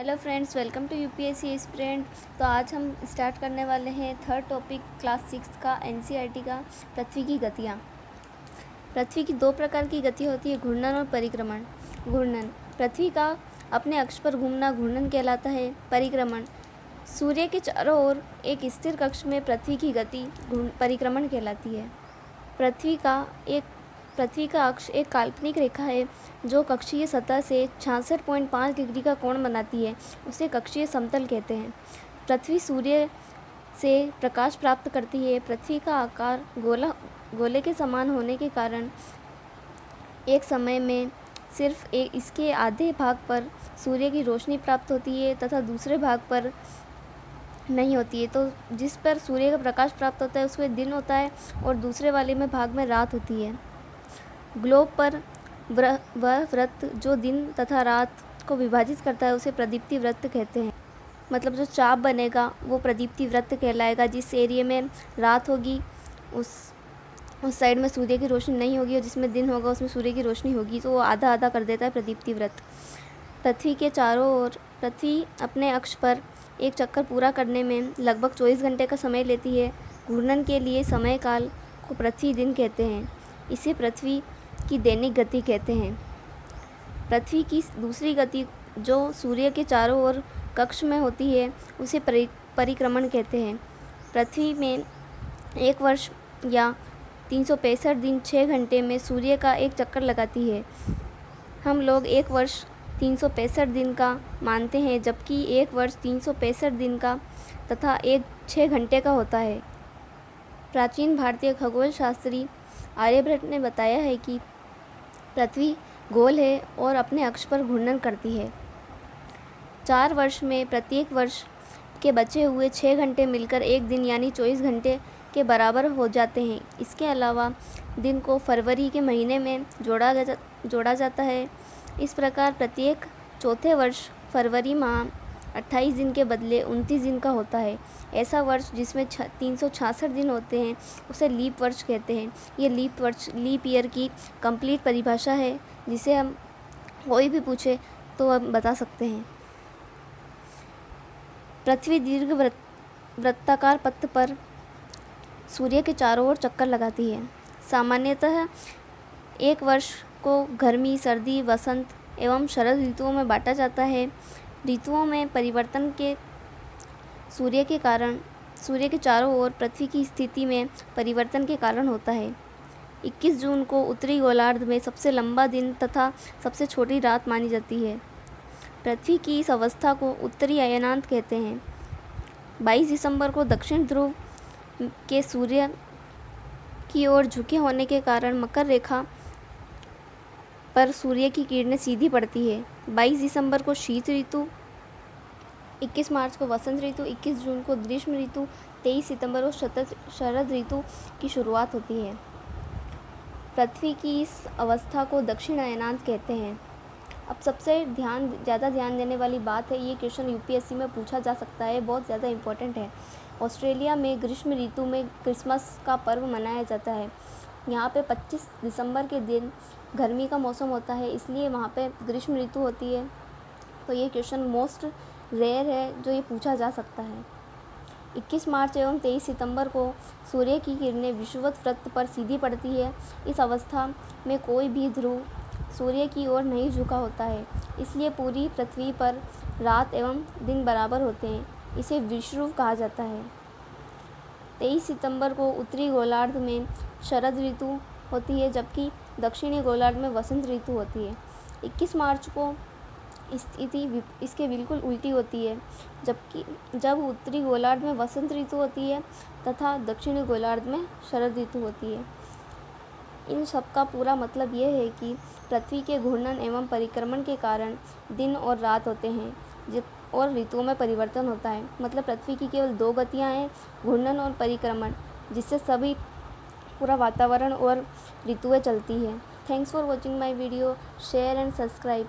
Hello friends, welcome to UPSC aspirant. तो आज हम स्टार्ट करने वाले हैं थर्ड टॉपिक क्लास 6 का एनसीईआरटी का पृथ्वी की गतियाँ। पृथ्वी की दो प्रकार की गति होती है, घूर्णन और परिक्रमण। घूर्णन पृथ्वी का अपने अक्ष पर घूमना घूर्णन कहलाता है। परिक्रमण सूर्य के चारों ओर एक स्थिर कक्ष में पृथ्वी की गति परिक्रमण कहलाती है। पृथ्वी का अक्ष एक काल्पनिक रेखा है जो कक्षीय सतह से 66.5 डिग्री का कोण बनाती है। उसे कक्षीय समतल कहते हैं। पृथ्वी सूर्य से प्रकाश प्राप्त करती है। पृथ्वी का आकार गोले के समान होने के कारण एक समय में सिर्फ इसके आधे भाग पर सूर्य की रोशनी प्राप्त होती है तथा दूसरे भाग पर नहीं होती है। तो जिस पर सूर्य का प्रकाश प्राप्त होता है उसमें दिन होता है और दूसरे वाले में भाग में रात होती है। ग्लोब पर वह वृत्त जो दिन तथा रात को विभाजित करता है उसे प्रदीप्ति वृत्त कहते हैं। मतलब जो चाप बनेगा वो प्रदीप्ति वृत्त कहलाएगा। जिस एरिया में रात होगी उस साइड में सूर्य की रोशनी नहीं होगी और जिसमें दिन होगा उसमें सूर्य की रोशनी होगी, तो वो आधा आधा कर देता है प्रदीप्ति वृत्त। पृथ्वी के चारों ओर पृथ्वी अपने अक्ष पर एक चक्कर पूरा करने में लगभग 24 घंटे का समय लेती है। घूर्णन के लिए समय काल को पृथ्वी दिन कहते हैं। इसे पृथ्वी की दैनिक गति कहते हैं। पृथ्वी की दूसरी गति जो सूर्य के चारों ओर कक्ष में होती है उसे परिक्रमण कहते हैं। पृथ्वी में एक वर्ष या 365 दिन 6 घंटे में सूर्य का एक चक्कर लगाती है। हम लोग एक वर्ष 365 दिन का मानते हैं, जबकि एक वर्ष 365 दिन का तथा एक 6 घंटे का होता है। प्राचीन भारतीय खगोल शास्त्री आर्यभट्ट ने बताया है कि पृथ्वी गोल है और अपने अक्ष पर घूर्णन करती है। 4 वर्ष में प्रत्येक वर्ष के बचे हुए 6 घंटे मिलकर एक दिन यानी 24 घंटे के बराबर हो जाते हैं। इसके अलावा दिन को फरवरी के महीने में जोड़ा जाता है। इस प्रकार प्रत्येक चौथे वर्ष फरवरी माह 28 दिन के बदले 29 दिन का होता है। ऐसा वर्ष जिसमें 366 दिन होते हैं उसे लीप वर्ष कहते हैं। ये लीप ईयर की कंप्लीट परिभाषा है, जिसे हम कोई भी पूछे तो हम बता सकते हैं। पृथ्वी दीर्घ वृत्ताकार पथ पर सूर्य के चारों ओर चक्कर लगाती है। सामान्यतः एक वर्ष को गर्मी, सर्दी, वसंत एवं शरद ऋतुओं में बांटा जाता है। ऋतुओं में परिवर्तन के सूर्य के चारों ओर पृथ्वी की स्थिति में परिवर्तन के कारण होता है। 21 जून को उत्तरी गोलार्ध में सबसे लंबा दिन तथा सबसे छोटी रात मानी जाती है। पृथ्वी की इस अवस्था को उत्तरी अयनांत कहते हैं। 22 दिसंबर को दक्षिण ध्रुव के सूर्य की ओर झुके होने के कारण मकर रेखा पर सूर्य की किरणें सीधी पड़ती है। 22 दिसंबर को शीत ऋतु, 21 मार्च को वसंत ऋतु, 21 जून को ग्रीष्म ऋतु, 23 सितंबर को शरद ऋतु की शुरुआत होती है। पृथ्वी की इस अवस्था को दक्षिण अयनांत कहते हैं। अब सबसे ज़्यादा ध्यान देने वाली बात है, ये क्वेश्चन यूपीएससी में पूछा जा सकता है, बहुत ज़्यादा इम्पोर्टेंट है। ऑस्ट्रेलिया में ग्रीष्म ऋतु में क्रिसमस का पर्व मनाया जाता है। यहाँ पे 25 दिसंबर के दिन गर्मी का मौसम होता है, इसलिए वहाँ पे ग्रीष्म ऋतु होती है। तो ये क्वेश्चन मोस्ट रेयर है जो ये पूछा जा सकता है। 21 मार्च एवं 23 सितंबर को सूर्य की किरणें विषुवत वृत्त पर सीधी पड़ती है। इस अवस्था में कोई भी ध्रुव सूर्य की ओर नहीं झुका होता है, इसलिए पूरी पृथ्वी पर रात एवं दिन बराबर होते हैं। इसे विषुव कहा जाता है। 23 सितंबर को उत्तरी गोलार्ध में शरद ऋतु होती है, जबकि दक्षिणी गोलार्ध में वसंत ऋतु होती है। 21 मार्च को स्थिति इसके बिल्कुल उल्टी होती है, जब उत्तरी गोलार्ध में वसंत ऋतु होती है तथा दक्षिणी गोलार्ध में शरद ऋतु होती है। इन सब का पूरा मतलब ये है कि पृथ्वी के घूर्णन एवं परिक्रमण के कारण दिन और रात होते हैं और ऋतुओं में परिवर्तन होता है। मतलब पृथ्वी की केवल 2 गतियाँ हैं, घूर्णन और परिक्रमण, जिससे सभी पूरा वातावरण और ऋतुएं चलती है। Thanks for watching my video, share and subscribe.